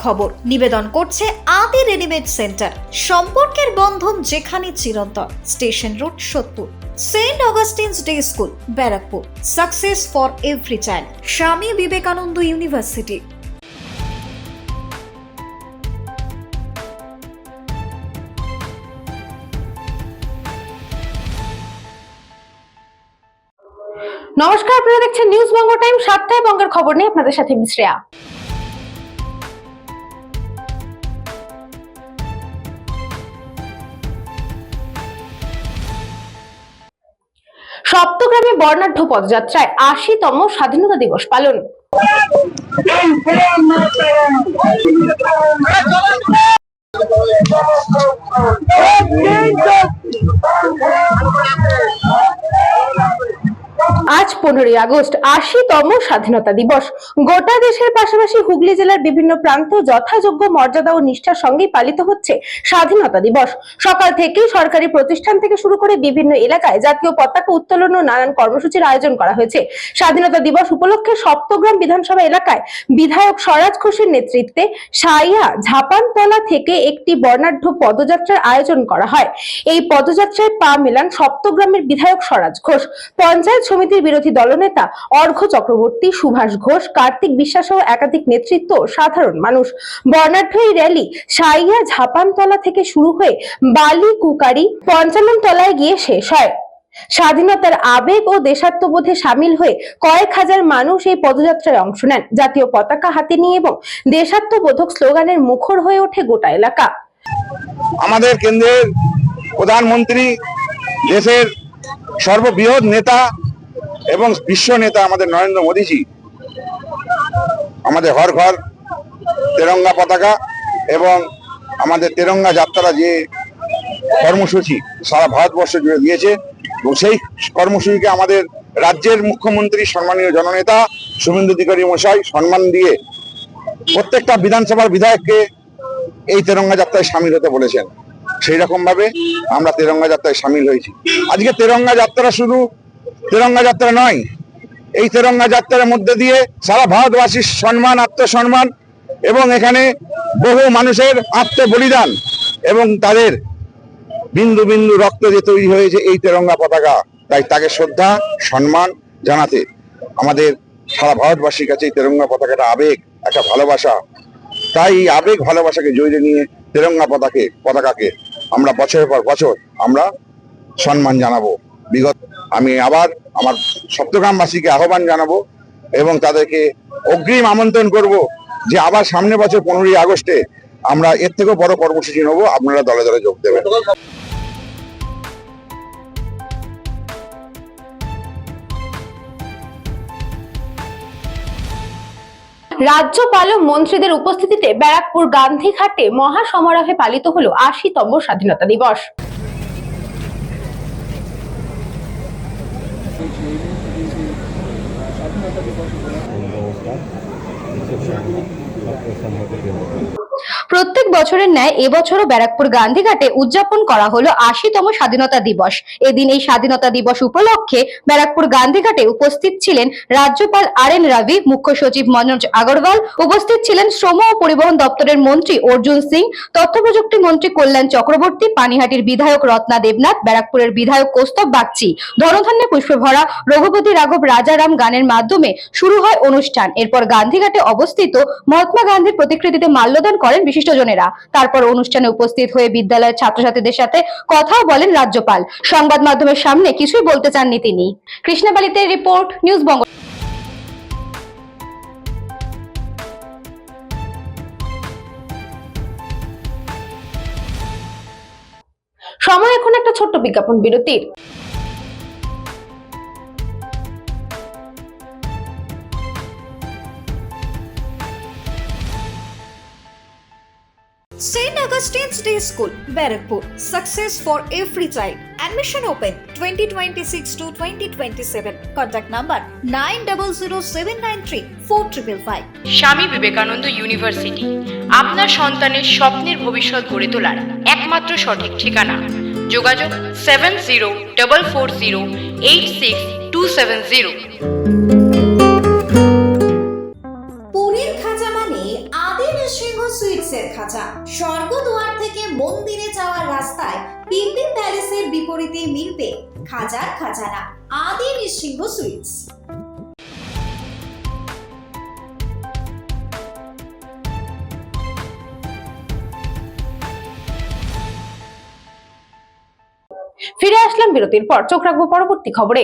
খবর নিবেদন করছে আদি রেডিমেড সেন্টার। সম্পর্কের বন্ধন যেখানে চিরন্তন। Station road 70, saint Augustine's day school, Barrackpore. Success for every child. Swami Vivekananda university. নমস্কার, আপনারা দেখছেন নিউজ বঙ্গ টাইম। সাতটায় বঙ্গের খবর নিয়ে আপনাদের সাথে মিশ্রেয়া। সপ্তগ্রামে বর্ণাঢ্য পদযাত্রায় ৮০তম স্বাধীনতা দিবস পালন। আজ 15ই আগস্ট ৮০তম স্বাধীনতা দিবস। গোটা দেশের পাশাপাশি হুগলি জেলার বিভিন্ন প্রান্ত যথাযোগ্য মর্যাদা ও নিষ্ঠার সঙ্গে পালিত হচ্ছে স্বাধীনতা দিবস। সকাল থেকেই সরকারি প্রতিষ্ঠান থেকে শুরু করে বিভিন্ন এলাকায় জাতীয় পতাকা উত্তোলন ও নানান কর্মসূচির আয়োজন করা হয়েছে। স্বাধীনতা দিবস উপলক্ষে সপ্তগ্রাম বিধানসভা এলাকায় বিধায়ক স্বরাজ ঘোষের নেতৃত্বে সাইয়া ঝাপানতলা থেকে একটি বর্ণাঢ্য পদযাত্রার আয়োজন করা হয়। এই পদযাত্রায় পা মেলান সপ্তগ্রামের বিধায়ক স্বরাজ ঘোষ, পঞ্চায়েত সমিতির বিরোধী দলনেতা অর্ঘ্য চক্রবর্তী, সুভাষ ঘোষ, কার্তিক বিশ্বাস সহ একাধিক নেতৃত্ব, সাধারণ মানুষ। বর্ণাঢ্য এই র্যালি সাইয়া ঝাপানতলা থেকে শুরু হয়ে বালি কুকারি ৫৫ তলায় গিয়ে শেষ হয়। স্বাধীনতার আবেগ ও দেশাত্মবোধে সামিল হয়ে কয়েক হাজার মানুষ এই পদযাত্রায় অংশ নেন। জাতীয় পতাকা হাতে নিয়ে এবং দেশাত্মবোধক স্লোগানের মুখর হয়ে ওঠে গোটা এলাকা। আমাদের কেন্দ্রের প্রধানমন্ত্রী, দেশের সর্ববৃহৎ নেতা এবং বিশ্ব নেতা আমাদের নরেন্দ্র মোদীজি আমাদের হর ঘর তেরঙ্গা পতাকা এবং আমাদের তেরঙ্গা যাত্রা যে কর্মসূচি সারা ভারতবর্ষ জুড়ে দিয়েছে, এবং সেই কর্মসূচিকে আমাদের রাজ্যের মুখ্যমন্ত্রী সম্মানীয় জননেতা শুভেন্দু অধিকারী মশাই সম্মান দিয়ে প্রত্যেকটা বিধানসভার বিধায়ককে এই তেরঙ্গা যাত্রায় সামিল হতে বলেছেন। সেই রকম ভাবে আমরা তেরঙ্গা যাত্রায় সামিল হয়েছি। আজকে তেরঙ্গা যাত্রা শুধু তেরঙ্গা যাত্রা নয়, এই তেরঙ্গা যাত্রার মধ্যে দিয়ে সারা ভারতবাসীর সম্মান, আত্মসম্মান এবং এখানে বহু মানুষের আত্মবলিদান এবং তাদের বিন্দু বিন্দু রক্ত যে তৈরি হয়েছে এই তেরঙ্গা পতাকা, তাই তাকে শ্রদ্ধা সম্মান জানাতে আমাদের সারা ভারতবাসীর কাছে এই তেরঙ্গা পতাকাটা আবেগ, একটা ভালোবাসা। তাই এই আবেগ ভালোবাসাকে জড়িয়ে নিয়ে তেরঙ্গা পতাকাকে আমরা বছরের পর বছর আমরা সম্মান জানাবো। আমি আবার আমার সপ্তগ্রামবাসীকে আহ্বান জানাবো এবং তাদেরকে অগ্রিম আমন্ত্রণ করব যে আবার সামনের বছর 15ই আগস্টে আমরা এর থেকেও বড় কর্মসূচি নেব, আপনারা দলে দলে যোগ দেবেন। রাজ্যপাল ও মন্ত্রীদের উপস্থিতিতে ব্যারাকপুর গান্ধীঘাটে মহা সমারোহে পালিত হলো ৮০তম স্বাধীনতা দিবস। প্রত্যেক বছরের ন্যায় এবছরও ব্যারাকপুর গান্ধীঘাটে উদযাপন করা হলো ৮০তম স্বাধীনতা দিবস। এদিন এই স্বাধীনতা দিবস উপলক্ষে ব্যারাকপুর গান্ধীঘাটে উপস্থিত ছিলেন রাজ্যপাল RN রাভি, মুখ্য সচিব মনোজ আগরওয়াল, উপস্থিত ছিলেন শ্রম ও পরিবহন দপ্তরের মন্ত্রী অর্জুন সিং, তথ্য প্রযুক্তি মন্ত্রী কল্যাণ চক্রবর্তী, পানিহাটির বিধায়ক রত্না দেবনাথ, ব্যারাকপুরের বিধায়ক কৌস্তব বাগচি। ধনধান্যে পুষ্পে ভরা রঘুপতি রাঘব রাজারাম গানের মাধ্যমে শুরু হয় অনুষ্ঠান। এরপর গান্ধীঘাটে অবস্থিত মহাত্মা গান্ধীর প্রতিকৃতিতে মাল্যদান করেন বিশিষ্টজনেরা। তারপর অনুষ্ঠানে উপস্থিত হয়ে বিদ্যালয়ের ছাত্রছাত্রীদের সাথে কথাও বলেন রাজ্যপাল। সংবাদ মাধ্যমের সামনে কিছুই বলতে চাননি তিনি। কৃষ্ণাবালিতে রিপোর্ট, নিউজ বঙ্গ। সময় এখন একটা ছোট্ট বিজ্ঞাপন বিরতির। Saint Augustine's Day School, Barakpur. Success for every child. Admission open 2026 to 2027. Contact number 9007934555. স্বামী বিবেকানন্দ ইউনিভার্সিটি আপনার সন্তানের স্বপ্নের ভবিষ্যৎ গড়ে তোলার একমাত্র সঠিক ঠিকানা। যোগাযোগ 7044086270। পুরীর খাজা মানে আদি নৃসিংহ মন্দিরে যাওয়ার রাস্তায় পিন্ডি প্যালেসের বিপরীতে মিলবে খাজার খাজানা আদি নৃসিংহ সুইটস। ফিরে আসলাম বিরতির পর, চোখ রাখবো পরবর্তী খবরে।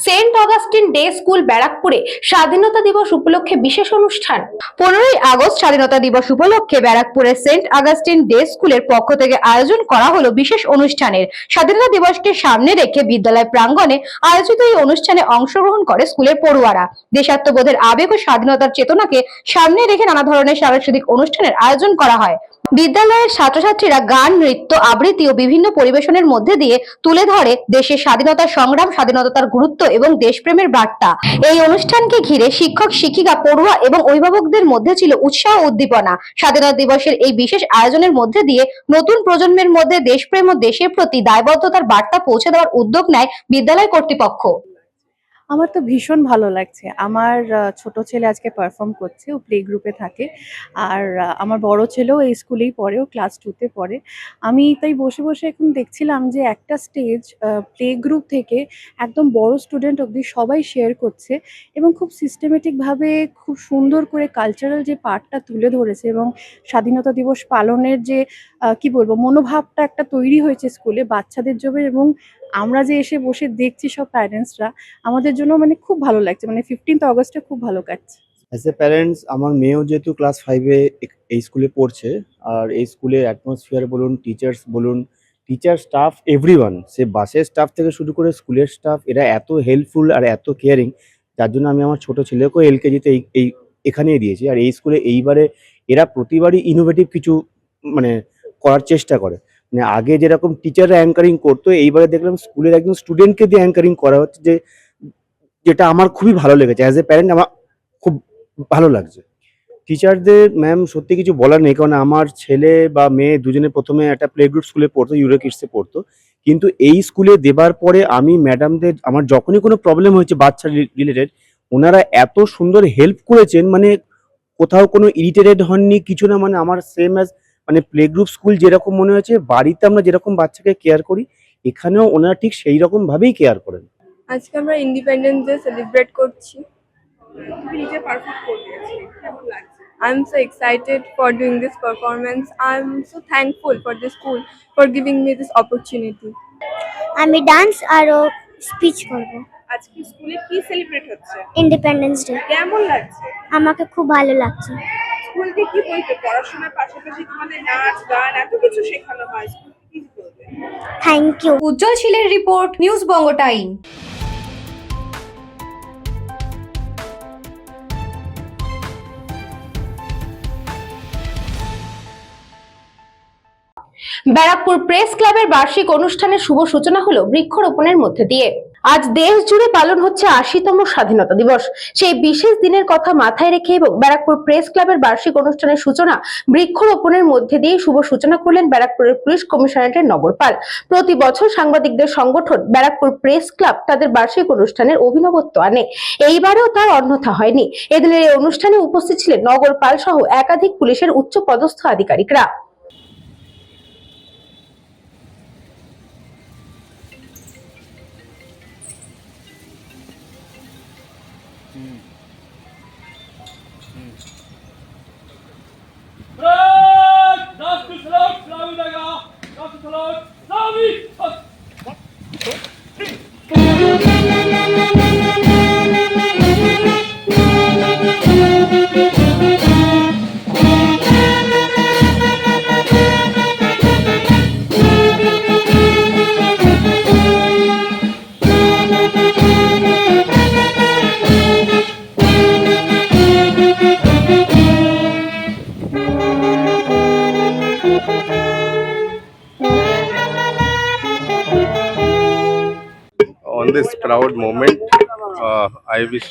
সেন্ট অগাস্টিন ডে স্কুল ব্যারাকপুরে স্বাধীনতা দিবস উপলক্ষে বিশেষ অনুষ্ঠান। 15ই আগস্ট স্বাধীনতা দিবস উপলক্ষে ব্যারাকপুরের সেন্ট অগাস্টিন ডে স্কুলের পক্ষ থেকে আয়োজন করা হলো বিশেষ অনুষ্ঠানের। স্বাধীনতা দিবসকে সামনে রেখে বিদ্যালয় প্রাঙ্গণে আয়োজিত এই অনুষ্ঠানে অংশগ্রহণ করে স্কুলের পড়ুয়ারা। দেশাত্মবোধের আবেগ ও স্বাধীনতার চেতনাকে সামনে রেখে নানা ধরনের সাংস্কৃতিক অনুষ্ঠানের আয়োজন করা হয়। বিদ্যালয়ের ছাত্রছাত্রীরা গান, নৃত্য, আবৃত্তি ও বিভিন্ন পরিবেশনের মধ্যে দিয়ে তুলে ধরে দেশের স্বাধীনতা সংগ্রাম, স্বাধীনতার গুরুত্ব এবং দেশপ্রেমের বার্তা। এই অনুষ্ঠানকে ঘিরে শিক্ষক, শিক্ষিকা, পড়ুয়া এবং অভিভাবকদের মধ্যে ছিল উৎসাহ ও উদ্দীপনা। স্বাধীনতা দিবসের এই বিশেষ আয়োজনের মধ্যে দিয়ে নতুন প্রজন্মের মধ্যে দেশপ্রেম ও দেশের প্রতি দায়বদ্ধতার বার্তা পৌঁছে দেওয়ার উদ্যোগ নেয় বিদ্যালয় কর্তৃপক্ষ। আমার তো ভীষণ ভালো লাগছে। আমার ছোট ছেলে আজকে পারফর্ম করছে, ও প্লে গ্রুপে থাকে। আর আমার বড় ছেলেও এই স্কুলেই পড়ে, ও ক্লাস 2 তে পড়ে। আমি তাই বসে বসে এখন দেখছিলাম যে একটা স্টেজ প্লে গ্রুপ থেকে একদম বড় স্টুডেন্ট অবধি সবাই শেয়ার করছে এবং খুব সিস্টেমেটিকভাবে খুব সুন্দর করে কালচারাল যে পার্টটা তুলে ধরেছে এবং স্বাধীনতা দিবস পালনের যে কি বলবো মনোভাবটা একটা তৈরি হয়েছে স্কুলে বাচ্চাদের জন্য। এবং আমরা যে এসে বসে দেখছি সব প্যারেন্টসরা, আমাদের জন্য মানে খুব ভালো লাগছে। মানে 15th অগস্টে খুব ভালো কাটছে। অ্যাজ এ প্যারেন্টস, আমার মেয়েও যেহেতু ক্লাস 5 এ এই স্কুলে পড়ছে, আর এই স্কুলের অ্যাটমসফিয়ার বলুন, টিচার স্টাফ এভরিওয়ান, সে বাসের স্টাফ থেকে শুরু করে স্কুলের স্টাফ, এরা এত হেল্পফুল আর এত কেয়ারিং, যার জন্য আমি আমার ছোট ছেলেকেও এলকেজিতে এখানেই দিয়েছি। আর এই স্কুলে এইবারে এরা প্রতিবারই ইনোভেটিভ কিছু মানে করার চেষ্টা করে। মানে আগে যেরকম টিচাররা অ্যাঙ্কারিং করতো, এইবারে দেখলাম স্কুলের একজন স্টুডেন্টকে দিয়ে অ্যাঙ্কারিং করা হচ্ছে, যেটা আমার খুবই ভালো লেগেছে। অ্যাজ এ প্যারেন্ট আমার খুব ভালো লাগছে। টিচারদের ম্যাম সত্যি কিছু বলার নেই, কারণ আমার ছেলে বা মেয়ে দুজনে প্রথমে একটা প্লে গ্রুপ স্কুলে পড়তো, ইউরো কিডসে পড়তো, কিন্তু এই স্কুলে দেবার পরে আমি ম্যাডামদের আমার যখনই কোনো প্রবলেম হয়েছে বাচ্চা রিলেটেড, ওনারা এত সুন্দর হেল্প করেছেন, মানে কোথাও কোনো ইরিটেটেড হননি, কিছু না। মানে আমার সেম অ্যাজ মানে প্লে গ্রুপ স্কুল যেরকম মনে হয়েছে, বাড়িতে আমরা যেরকম বাচ্চাকে কেয়ার করি, এখানেও ওনারা ঠিক সেই রকম ভাবেই কেয়ার করেন। আজকে আমরা ইন্ডিপেন্ডেন্স ডে সেলিব্রেট করছি। I'm so excited for doing this performance. I'm so thankful for the school for giving me this opportunity. আমি ডান্স আর স্পিচ করব। আজকে স্কুলে কি সেলিব্রেট হচ্ছে? Independence day. কেমন লাগছে? আমাকে খুব ভালো লাগছে। স্কুলকে কি বলতে, পড়াশোনার পাশাপাশি তোমাদের নাচ, গান এত কিছু শেখানো হয়, স্কুল কি বলবে? Thank you. Ujjwal ছিলের report, news Banga time. Barrackpore press ক্লাবের বার্ষিক অনুষ্ঠানের শুভ সূচনা হলো বৃক্ষরোপণের মধ্যে দিয়ে। আজ দেশ জুড়ে পালন হচ্ছে 80তম স্বাধীনতা দিবস। সেই বিশেষ দিনের কথা মাথায় রেখে এবং ব্যারাকপুর প্রেস ক্লাবের বার্ষিক অনুষ্ঠানের সূচনা বৃক্ষরোপণের মধ্যে দিয়ে শুভ সূচনা করলেন ব্যারাকপুরের পুলিশ কমিশনারেটের নগরপাল। প্রতি বছর সাংবাদিকদের সংগঠন ব্যারাকপুর প্রেস ক্লাব তাদের বার্ষিক অনুষ্ঠানের অভিনবত্ব আনে, এইবারেও তার অন্যথা হয়নি। এদিনের এই অনুষ্ঠানে উপস্থিত ছিলেন নগরপাল সহ একাধিক পুলিশের উচ্চ পদস্থ আধিকারিকরা। On this proud moment, I wish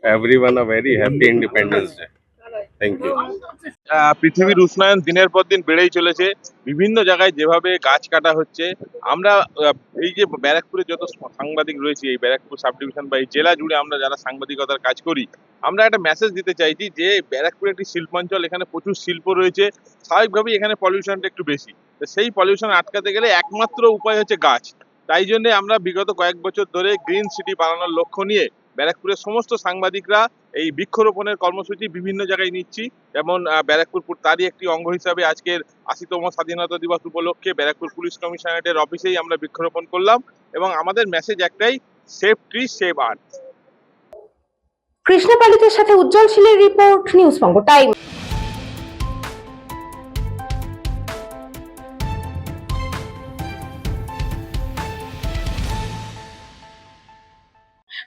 everyone a very happy Independence Day. Thank you. পৃথিবীর উষ্ণায়ন দিনের পর দিন বেড়েই চলেছে। বিভিন্ন জায়গায় যেভাবে গাছ কাটা হচ্ছে, আমরা এই যে ব্যারাকপুরে যত সাংবাদিক রয়েছে, এই ব্যারাকপুর সাব ডিভিশন বা এই জেলা জুড়ে আমরা যারা সাংবাদিকতার কাজ করি, আমরা একটা মেসেজ দিতে চাইছি যে ব্যারাকপুর একটি শিল্পাঞ্চল, এখানে প্রচুর শিল্প রয়েছে, স্বাভাবিকভাবেই এখানে পলিউশনটা একটু বেশি। তো সেই পলিউশন আটকাতে গেলে একমাত্র উপায় হচ্ছে গাছ। তাই জন্য আমরা বিগত কয়েক বছর ধরে গ্রিন সিটি বানানোর লক্ষ্য নিয়ে ব্যারাকপুরের সমস্ত সাংবাদিকরা এই বৃক্ষরোপণের কর্মসূচি বিভিন্ন জায়গায় নিচ্ছি। যেমন ব্যারাকপুর তারই একটি অঙ্গ হিসাবে আজকের ৮০তম স্বাধীনতা দিবস উপলক্ষে ব্যারাকপুর পুলিশ কমিশনারেটের অফিসেই আমরা বৃক্ষরোপণ করলাম এবং আমাদের মেসেজ একটাই, সেভ ট্রি সেভ আর্থ। কৃষ্ণপালিতের সাথে উজ্জ্বল শীলের রিপোর্ট, নিউজ বঙ্গ টাইম।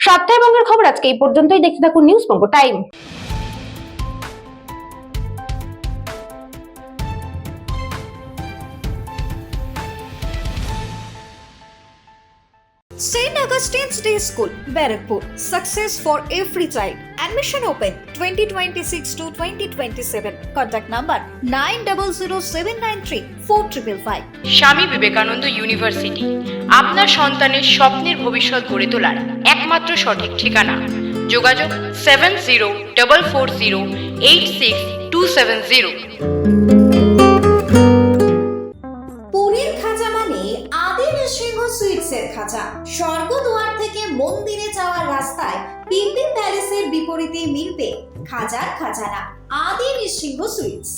সাতটায় বঙ্গের খবর আজকে এই পর্যন্তই। দেখতে থাকুন news Banga time. St. Augustine's Day School, Barakpur. Success for every child. Admission open 2026 to 2027. Contact number 9007934555. স্বামী বিবেকানন্দ ইউনিভার্সিটি আপনার সন্তানের স্বপ্নের ভবিষ্যৎ গড়ে তোলার একমাত্র সঠিক ঠিকানা। যোগাযোগ 7044086270। পুরীর খাঁচা মানে আদি নৃসিংহ সুইটসের খাঁচা। স্বর্গদুয়ার থেকে মন্দিরে যাওয়ার রাস্তায় পিপি প্যালেসের বিপরীতে মিলবে খাজার খাজানা আদি নৃসিংহ সুইটস।